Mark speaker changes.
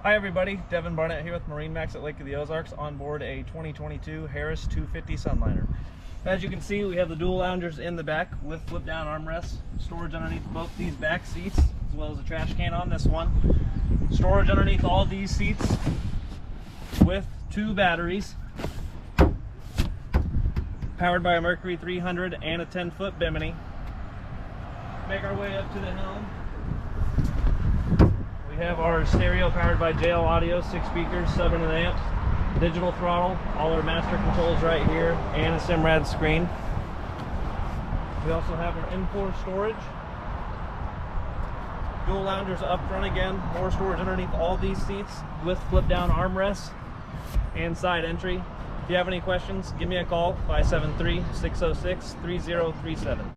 Speaker 1: Hi everybody, Devin Barnett here with MarineMax at Lake of the Ozarks on board a 2022 Harris 250 Sunliner. As you can see, we have the dual loungers in the back with flip down armrests, storage underneath both these back seats, as well as a trash can on this one. Storage underneath all these seats with 2 batteries, powered by a Mercury 300 and a 10-foot Bimini. Make our way up to the helm. We have our stereo powered by JL Audio, 6 speakers, 7 amps, digital throttle, all our master controls right here, and a Simrad screen. We also have our M4 storage. Dual loungers up front again, more storage underneath all these seats with flip down armrests and side entry. If you have any questions, give me a call, 573-606-3037.